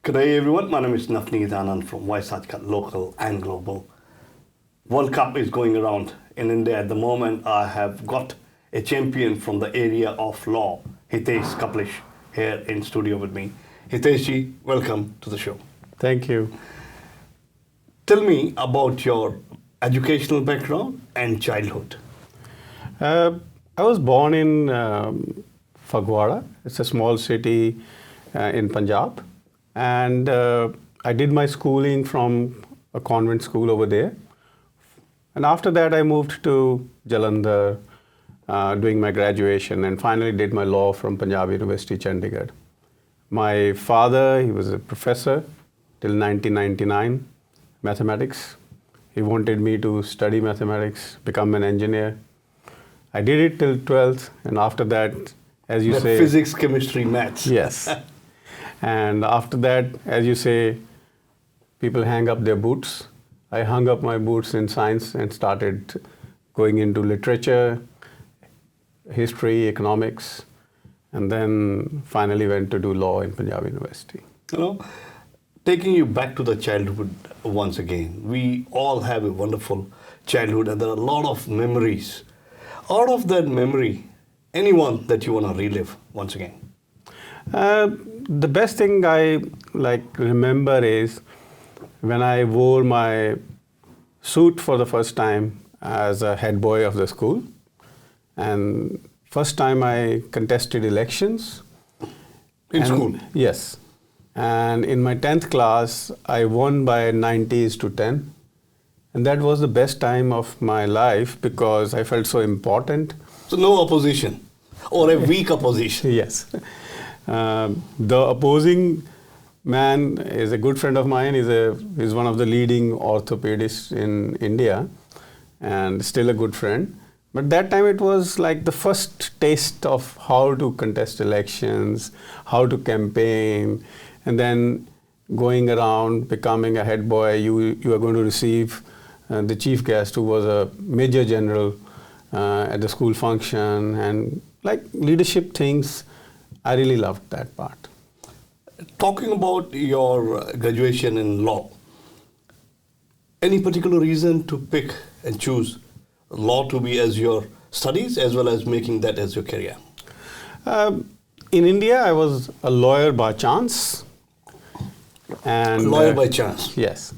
Good day, everyone. My name is Navneet Anand from aajKal, local and global. World Cup is going around in India at the moment. I have got a champion from the area of law, Hitesh Kaplish, here in studio with me. Hitesh ji, welcome to the show. Thank you. Tell me about your educational background and childhood. I was born in Fagwara. It's a small city in Punjab. And I did my schooling from a convent school over there. And after that, I moved to Jalandhar, doing my graduation, and finally did my law from Punjab University, Chandigarh. My father, he was a professor till 1999, mathematics. He wanted me to study mathematics, become an engineer. I did it till 12th, and after that, as you say... Physics, chemistry, maths. Yes. And after that, as you say, people hang up their boots. I hung up my boots in science and started going into literature, history, economics, and then finally went to do law in Punjab University. You know, taking you back to the childhood once again, we all have a wonderful childhood and there are a lot of memories. Out of that memory, anyone that you want to relive once again? The best thing I remember is when I wore my suit for the first time as a head boy of the school. And first time I contested elections. In school? Yes. And in my 10th class, I won by 90s to 10. And that was the best time of my life because I felt so important. So no opposition or a weak opposition? Yes. The opposing man is a good friend of mine. He's one of the leading orthopedists in India and still a good friend. But that time it was like the first taste of how to contest elections, how to campaign, and then going around, becoming a head boy. You are going to receive the chief guest who was a major general at the school function, and like leadership things. I really loved that part. Talking about your graduation in law, any particular reason to pick and choose law to be as your studies as well as making that as your career? In India, I was a lawyer by chance. And lawyer by chance? Yes.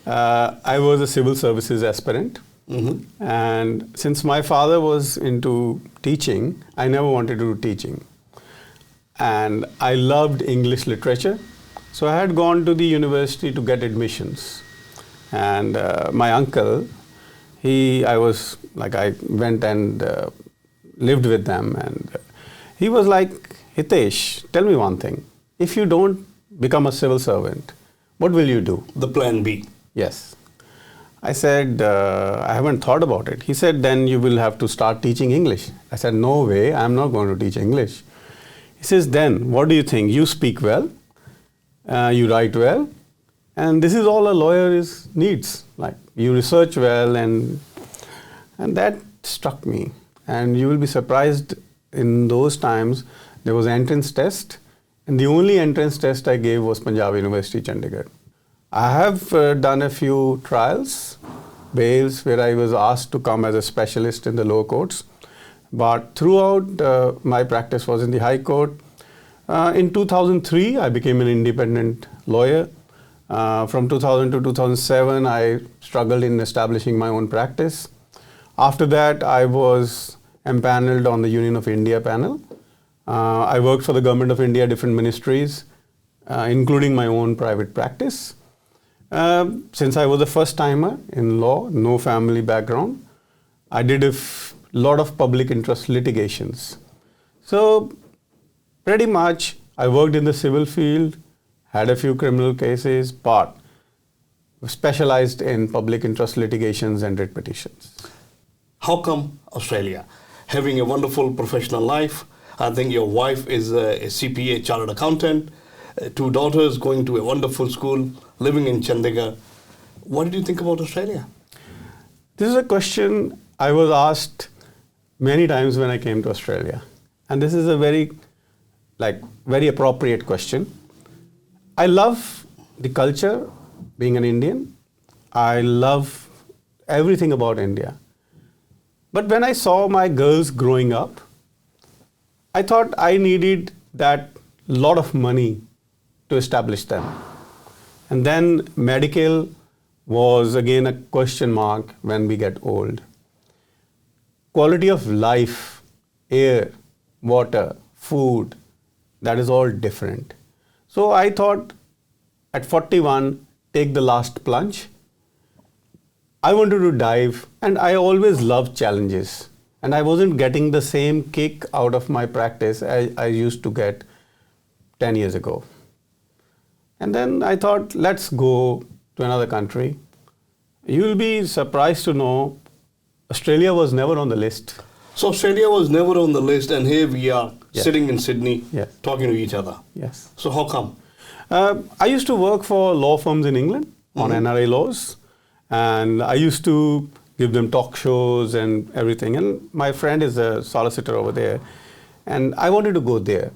I was a civil services aspirant. Mm-hmm. And since my father was into teaching, I never wanted to do teaching. And I loved English literature. So I had gone to the university to get admissions. And my uncle, I went and lived with them. And he was like, Hitesh, tell me one thing. If you don't become a civil servant, what will you do? The plan B. Yes. I said, I haven't thought about it. He said, then you will have to start teaching English. I said, no way, I'm not going to teach English. He says, then what do you think? You speak well, you write well, and this is all a lawyer needs. Like you research well, and that struck me. And you will be surprised, in those times there was entrance test, and the only entrance test I gave was Punjab University, Chandigarh. I have done a few trials, bails, where I was asked to come as a specialist in the lower courts. But throughout, my practice was in the High Court. In 2003, I became an independent lawyer. From 2000 to 2007, I struggled in establishing my own practice. After that, I was empaneled on the Union of India panel. I worked for the Government of India, different ministries, including my own private practice. Since I was a first-timer in law, no family background, I did a lot of public interest litigations. So pretty much I worked in the civil field, had a few criminal cases, but specialized in public interest litigations and writ petitions. How come Australia? Having a wonderful professional life, I think your wife is a CPA, chartered accountant, 2 daughters going to a wonderful school, living in Chandigarh. What did you think about Australia? This is a question I was asked many times when I came to Australia. And this is a very appropriate question. I love the culture, being an Indian. I love everything about India. But when I saw my girls growing up, I thought I needed that lot of money to establish them. And then medical was again a question mark when we get old. Quality of life, air, water, food, that is all different. So I thought at 41, take the last plunge. I wanted to dive, and I always loved challenges. And I wasn't getting the same kick out of my practice as I used to get 10 years ago. And then I thought, let's go to another country. You will be surprised to know Australia was never on the list. So Australia was never on the list, and here we are Yes. sitting in Sydney Yes. talking to each other. Yes. So how come? I used to work for law firms in England on NRA laws, and I used to give them talk shows and everything. And my friend is a solicitor over there, and I wanted to go there.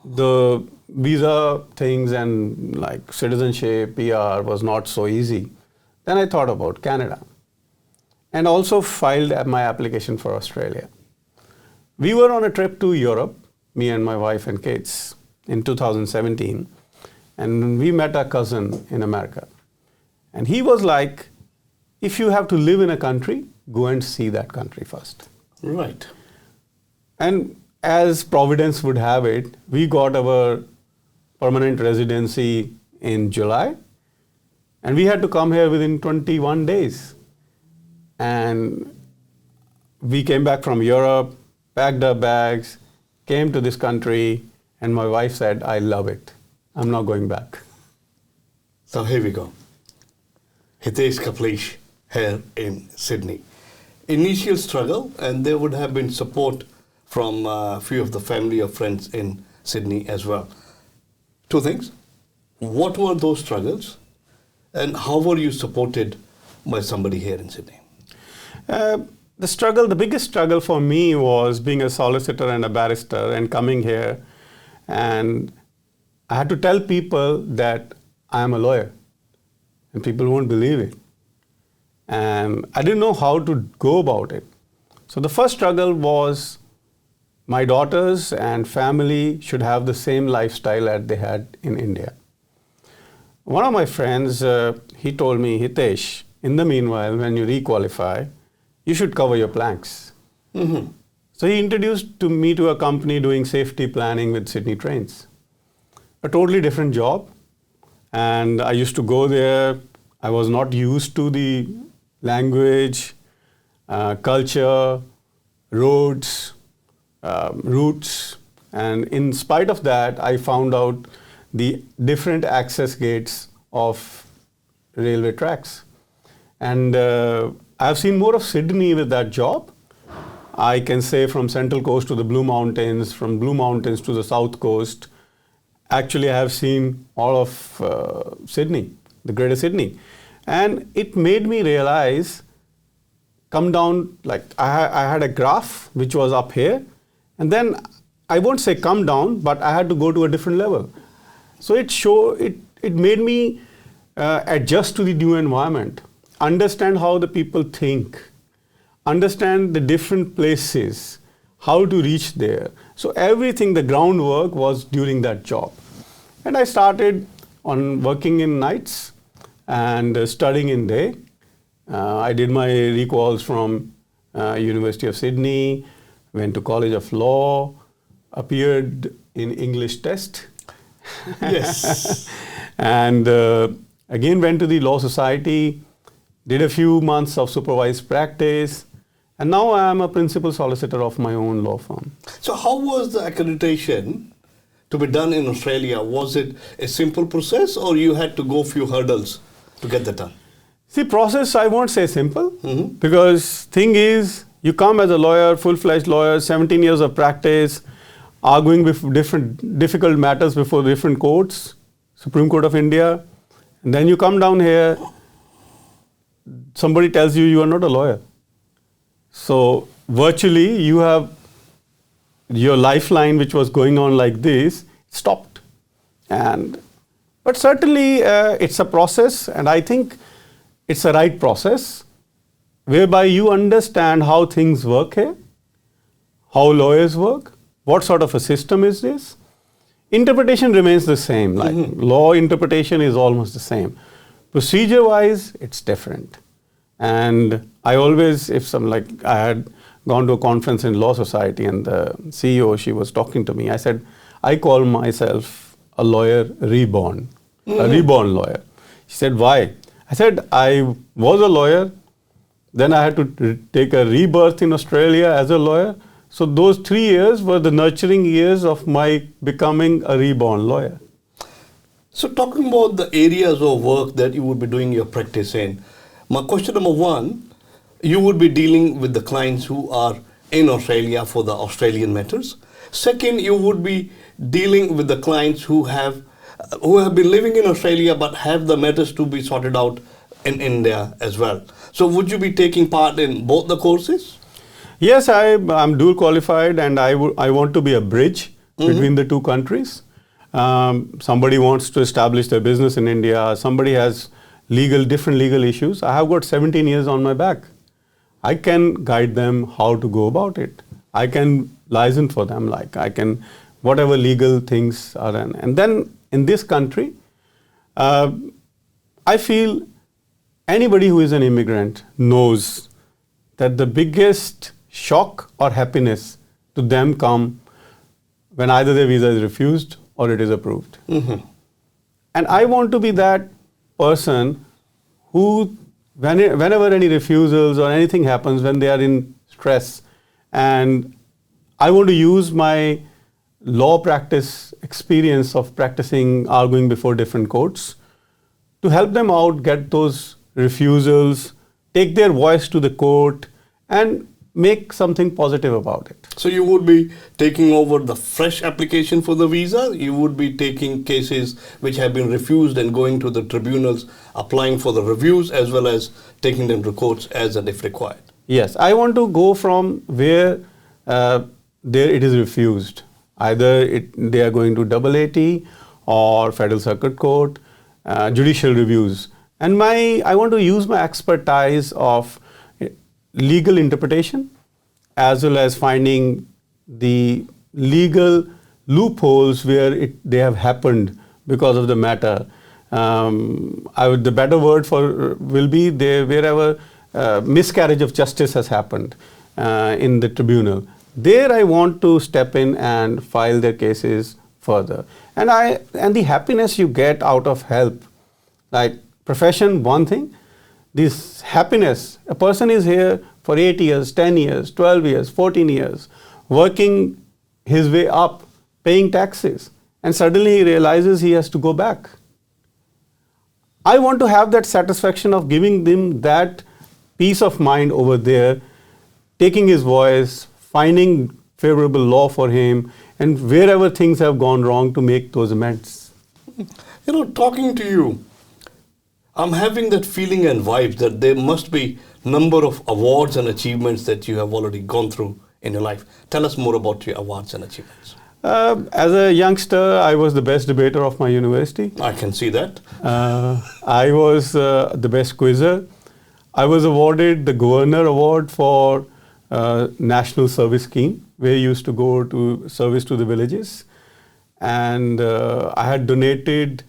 The visa things and like citizenship, PR was not so easy. Then I thought about Canada and also filed my application for Australia. We were on a trip to Europe, me and my wife and kids, in 2017, and we met a cousin in America. And he was like, if you have to live in a country, go and see that country first. Right. And as Providence would have it, we got our permanent residency in July, and we had to come here within 21 days. And we came back from Europe, packed our bags, came to this country, and my wife said, I love it. I'm not going back. So here we go. Hitesh Kaplish here in Sydney. Initial struggle, and there would have been support from a few of the family or friends in Sydney as well. Two things. What were those struggles, and how were you supported by somebody here in Sydney? The biggest struggle for me was being a solicitor and a barrister and coming here, and I had to tell people that I am a lawyer, and people won't believe it. And I didn't know how to go about it. So the first struggle was my daughters and family should have the same lifestyle that they had in India. One of my friends, he told me, Hitesh, in the meanwhile, when you requalify, you should cover your planks. Mm-hmm. So he introduced me to a company doing safety planning with Sydney Trains. A totally different job. And I used to go there. I was not used to the language, culture, roads, routes. And in spite of that, I found out the different access gates of railway tracks. And I've seen more of Sydney with that job. I can say from Central Coast to the Blue Mountains, from Blue Mountains to the South Coast. Actually, I have seen all of Sydney, the Greater Sydney. And it made me realize, come down, like I had a graph which was up here. And then I won't say come down, but I had to go to a different level. So it made me adjust to the new environment, understand how the people think, understand the different places, how to reach there. So everything, the groundwork was during that job. And I started on working in nights and studying in day. I did my requals from University of Sydney, went to College of Law, appeared in English test. Yes. And again went to the Law Society, did a few months of supervised practice, and now I am a principal solicitor of my own law firm. So how was the accreditation to be done in Australia? Was it a simple process, or you had to go few hurdles to get that done? See, process I won't say simple, because thing is, you come as a lawyer, full-fledged lawyer, 17 years of practice, arguing with different difficult matters before different courts, Supreme Court of India, and then you come down here, somebody tells you you are not a lawyer. So virtually you have your lifeline, which was going on like this, stopped. And But certainly it's a process, and I think it's a right process whereby you understand how things work here, how lawyers work, what sort of a system is this. Interpretation remains the same, like law interpretation is almost the same. Procedure-wise, it's different. And I always, I had gone to a conference in Law Society and the CEO, she was talking to me. I said, I call myself a lawyer reborn, a reborn lawyer. She said, why? I said, I was a lawyer, then I had to take a rebirth in Australia as a lawyer. So those 3 years were the nurturing years of my becoming a reborn lawyer. So talking about the areas of work that you would be doing your practice in, my question number one, you would be dealing with the clients who are in Australia for the Australian matters. Second, you would be dealing with the clients who have been living in Australia but have the matters to be sorted out in India as well. So would you be taking part in both the courses? Yes, I'm dual qualified, and I want to be a bridge between the two countries. Somebody wants to establish their business in India. Somebody has different legal issues. I have got 17 years on my back. I can guide them how to go about it. I can license for them, whatever legal things are in. And then in this country, I feel anybody who is an immigrant knows that the biggest shock or happiness to them come when either their visa is refused or it is approved. And I want to be that person who, whenever any refusals or anything happens, when they are in stress, and I want to use my law practice experience of practicing arguing before different courts to help them out, get those refusals, take their voice to the court, and make something positive about it. So you would be taking over the fresh application for the visa, you would be taking cases which have been refused and going to the tribunals, applying for the reviews, as well as taking them to courts as and if required. Yes, I want to go from where it is refused. Either they are going to AAT or Federal Circuit Court, judicial reviews. And I want to use my expertise of legal interpretation as well as finding the legal loopholes where they have happened because of the matter. The better word will be wherever miscarriage of justice has happened in the tribunal. There I want to step in and file their cases further. And the happiness you get out of help, like profession, one thing, this happiness, a person is here for 8 years, 10 years, 12 years, 14 years, working his way up, paying taxes, and suddenly he realizes he has to go back. I want to have that satisfaction of giving them that peace of mind over there, taking his voice, finding favorable law for him, and wherever things have gone wrong to make those amends. Talking to you, I'm having that feeling and vibe that there must be number of awards and achievements that you have already gone through in your life. Tell us more about your awards and achievements. As a youngster, I was the best debater of my university. I can see that. I was the best quizzer. I was awarded the Governor Award for National Service Scheme, where you used to go to service to the villages. And I had donated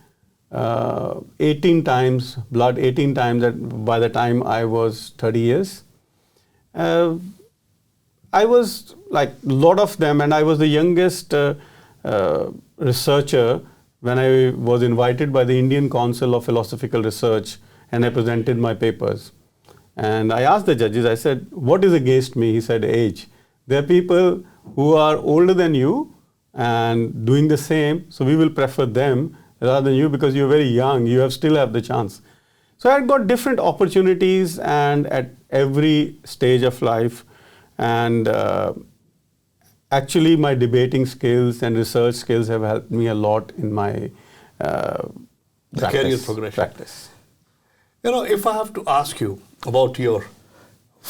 18 times blood, 18 times by the time I was 30 years. I was like a lot of them, and I was the youngest researcher when I was invited by the Indian Council of Philosophical Research, and I presented my papers. And I asked the judges, I said, what is against me? He said, age. There are people who are older than you and doing the same, so we will prefer them rather than you because you're very young, you still have the chance. So I got different opportunities and at every stage of life. And actually my debating skills and research skills have helped me a lot in my career progression. Practice. If I have to ask you about your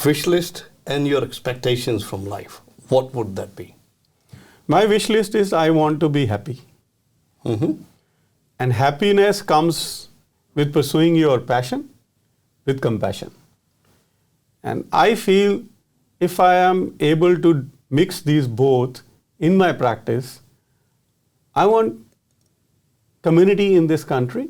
wish list and your expectations from life, what would that be? My wish list is I want to be happy. And happiness comes with pursuing your passion with compassion. And I feel if I am able to mix these both in my practice, I want community in this country,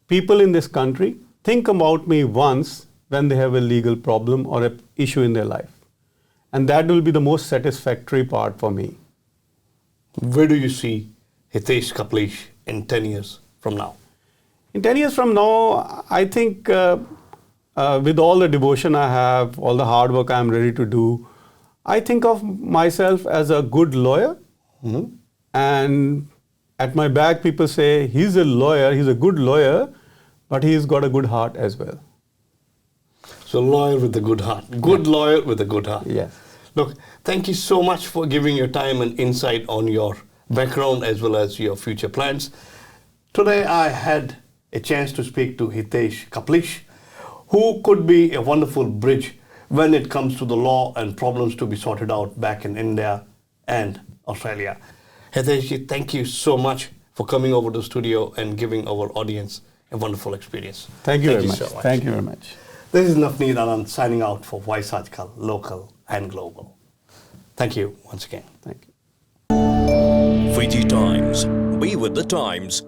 people in this country, think about me once when they have a legal problem or an issue in their life. And that will be the most satisfactory part for me. Where do you see Hitesh Kaplish in 10 years from now? In 10 years from now, I think with all the devotion I have, all the hard work I'm ready to do, I think of myself as a good lawyer. Mm-hmm. And at my back, people say, he's a lawyer, he's a good lawyer, but he's got a good heart as well. So lawyer with a good heart. Good lawyer with a good heart. Yes. Look, thank you so much for giving your time and insight on your background as well as your future plans. Today I had a chance to speak to Hitesh Kaplish, who could be a wonderful bridge when it comes to the law and problems to be sorted out back in India and Australia. Hitesh, thank you so much for coming over to the studio and giving our audience a wonderful experience. Thank you very much. So much. Thank you very much. This is Navneet Anand signing out for aajKal, local and global. Thank you once again. Thank you. Fiji Times. Be with the times.